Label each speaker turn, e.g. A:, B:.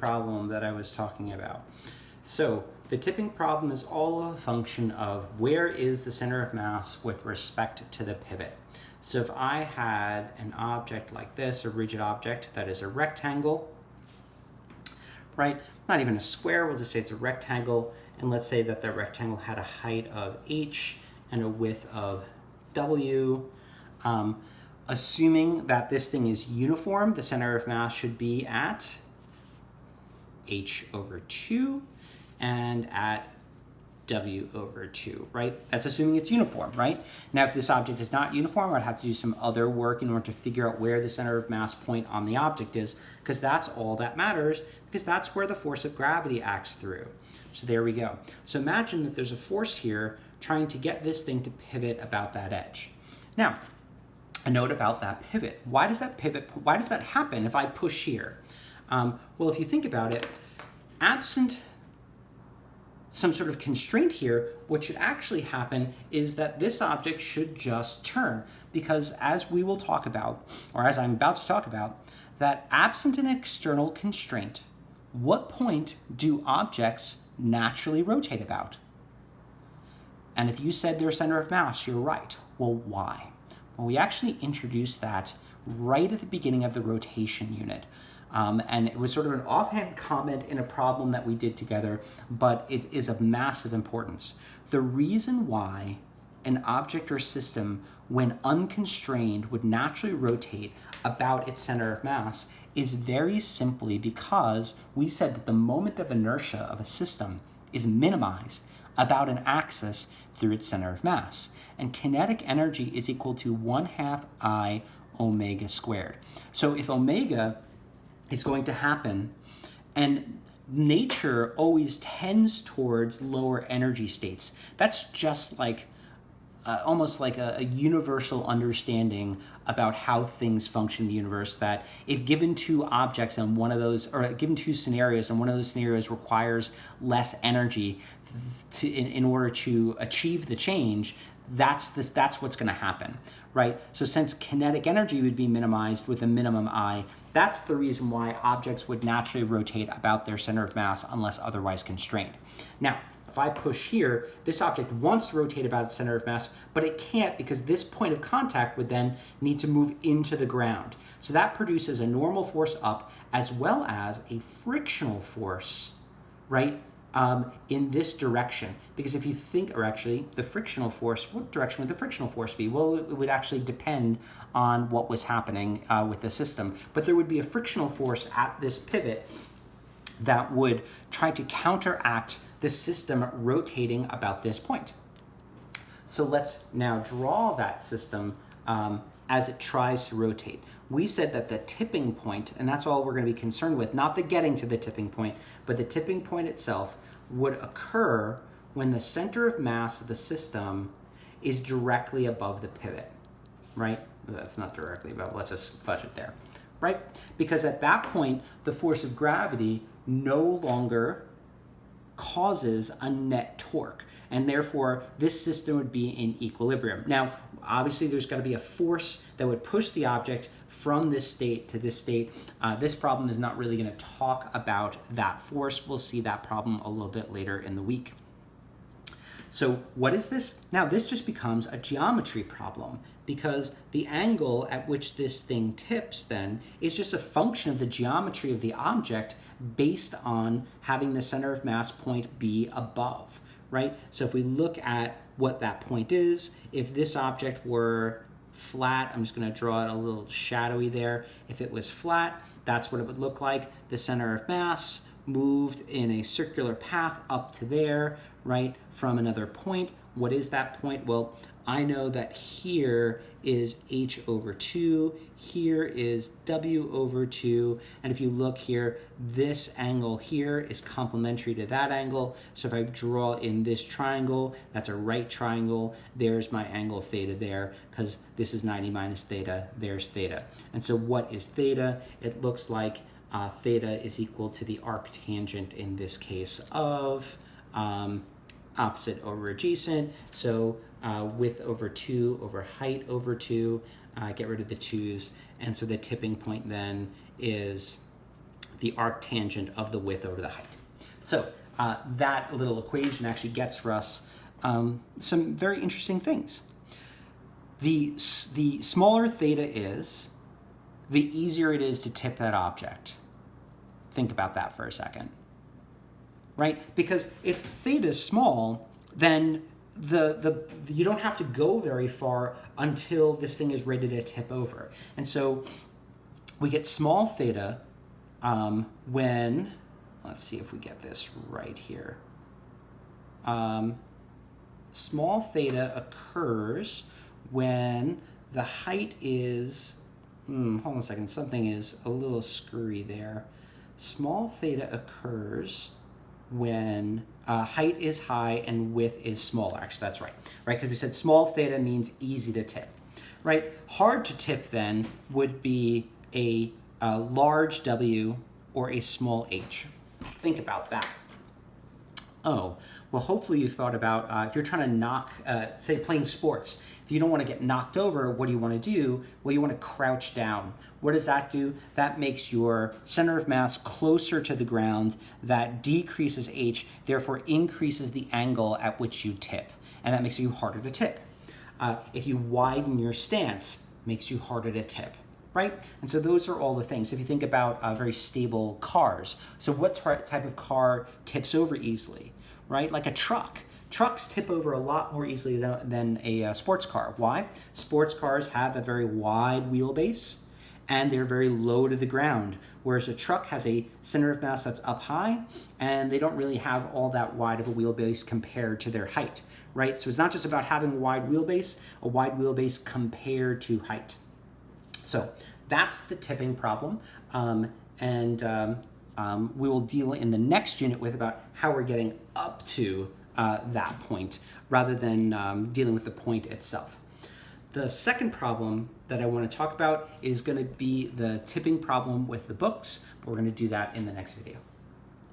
A: problem that I was talking about. So the tipping problem is all a function of where is the center of mass with respect to the pivot. So if I had an object like this, a rigid object that is a rectangle, right? Not even a square, we'll just say it's a rectangle, and let's say that the rectangle had a height of h and a width of w. Assuming that this thing is uniform, the center of mass should be at h over 2 and at w over 2, right? That's assuming it's uniform, right? Now, if this object is not uniform, I'd have to do some other work in order to figure out where the center of mass point on the object is, because that's all that matters, because that's where the force of gravity acts through. So there we go. So imagine that there's a force here trying to get this thing to pivot about that edge. Now, a note about that pivot. Why does that happen if I push here? Well, if you think about it, absent some sort of constraint here, what should actually happen is that this object should just turn, because as we will talk about, or as I'm about to talk about, that absent an external constraint, what point do objects naturally rotate about? And if you said their center of mass, you're right. Well, why? Well, we actually introduced that right at the beginning of the rotation unit. And it was sort of an offhand comment in a problem that we did together, but it is of massive importance. The reason why an object or system, when unconstrained, would naturally rotate about its center of mass is very simply because we said that the moment of inertia of a system is minimized about an axis through its center of mass. And kinetic energy is equal to 1/2 I omega squared. So if omega is going to happen, and nature always tends towards lower energy states. That's just like almost like a universal understanding about how things function in the universe, that if given two objects and one of those, or given two scenarios and one of those scenarios requires less energy in order to achieve the change, that's what's going to happen, right? So since kinetic energy would be minimized with a minimum I, that's the reason why objects would naturally rotate about their center of mass unless otherwise constrained. Now, if I push here, this object wants to rotate about its center of mass, but it can't because this point of contact would then need to move into the ground. So that produces a normal force up as well as a frictional force, right? In this direction. Because if you think, or actually the frictional force, what direction would the frictional force be? Well, it would actually depend on what was happening with the system. But there would be a frictional force at this pivot that would try to counteract the system rotating about this point. So let's now draw that system as it tries to rotate. We said that the tipping point, and that's all we're going to be concerned with, not the getting to the tipping point, but the tipping point itself would occur when the center of mass of the system is directly above the pivot, right? That's not directly above, let's just fudge it there, right? Because at that point, the force of gravity no longer causes a net torque, and therefore this system would be in equilibrium. Now, obviously there's got to be a force that would push the object from this state to this state. This problem is not really going to talk about that force. We'll see that problem a little bit later in the week. So what is this? Now this just becomes a geometry problem, because the angle at which this thing tips then is just a function of the geometry of the object based on having the center of mass point be above, right? So if we look at what that point is, if this object were flat, I'm just going to draw it a little shadowy there. If it was flat, that's what it would look like. The center of mass moved in a circular path up to there, right, from another point. What is that point? Well, I know that here is h over 2, here is w over 2, and if you look here, this angle here is complementary to that angle. So if I draw in this triangle, that's a right triangle, there's my angle theta there, because this is 90 minus theta, there's theta. And so what is theta? It looks like theta is equal to the arctangent in this case of opposite over adjacent, so width over 2 over height over 2, get rid of the 2's, and so the tipping point then is the arctangent of the width over the height. So that little equation actually gets for us some very interesting things. The smaller theta is, the easier it is to tip that object. Think about that for a second, right? Because if theta is small, then you don't have to go very far until this thing is ready to tip over. And so we get small theta when, let's see if we get this right here. Small theta occurs when the height is, hold on a second, something is a little screwy there. Small theta occurs when height is high and width is smaller. Actually, that's right, because we said small theta means easy to tip, right? Hard to tip then would be a large W or a small h. Think about that. Oh, well, hopefully you thought about if you're trying to knock, say playing sports, if you don't want to get knocked over, what do you want to do? Well, you want to crouch down. What does that do? That makes your center of mass closer to the ground. That decreases h, therefore increases the angle at which you tip. And that makes you harder to tip. If you widen your stance, it makes you harder to tip. Right? And so those are all the things. If you think about very stable cars, so what type of car tips over easily, right? Like a truck. Trucks tip over a lot more easily than a sports car. Why? Sports cars have a very wide wheelbase and they're very low to the ground, whereas a truck has a center of mass that's up high and they don't really have all that wide of a wheelbase compared to their height, right? So it's not just about having a wide wheelbase compared to height. So that's the tipping problem, and we will deal in the next unit with about how we're getting up to that point rather than dealing with the point itself. The second problem that I want to talk about is going to be the tipping problem with the books, but we're going to do that in the next video.